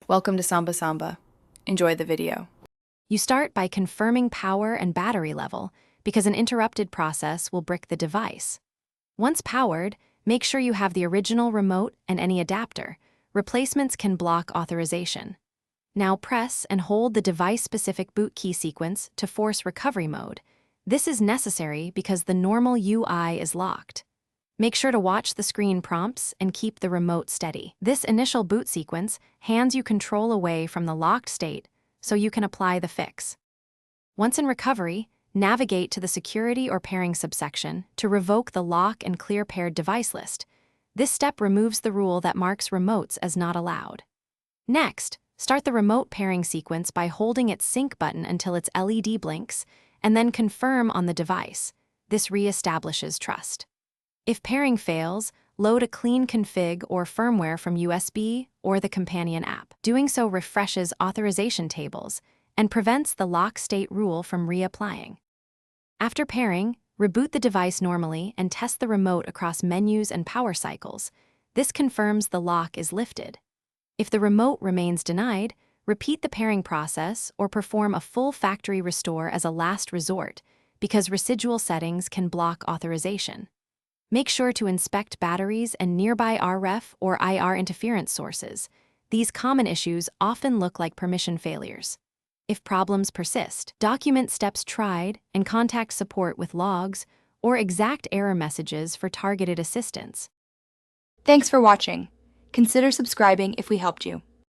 Welcome to Samba Samba. Enjoy the video. You start by confirming power and battery level because an interrupted process will brick the device. Once powered, make sure you have the original remote and any adapter. Replacements can block authorization. Now press and hold the device-specific boot key sequence to force recovery mode. This is necessary because the normal UI is locked. Make sure to watch the screen prompts and keep the remote steady. This initial boot sequence hands you control away from the locked state so you can apply the fix. Once in recovery, navigate to the Security or Pairing subsection to revoke the Lock and Clear Paired Device list. This step removes the rule that marks remotes as not allowed. Next, start the remote pairing sequence by holding its sync button until its LED blinks, and then confirm on the device. This reestablishes trust. If pairing fails, load a clean config or firmware from USB or the companion app. Doing so refreshes authorization tables and prevents the lock state rule from reapplying. After pairing, reboot the device normally and test the remote across menus and power cycles. This confirms the lock is lifted. If the remote remains denied, repeat the pairing process or perform a full factory restore as a last resort because residual settings can block authorization. Make sure to inspect batteries and nearby RF or IR interference sources. These common issues often look like permission failures. If problems persist, document steps tried and contact support with logs or exact error messages for targeted assistance. Thanks for watching. Consider subscribing if we helped you.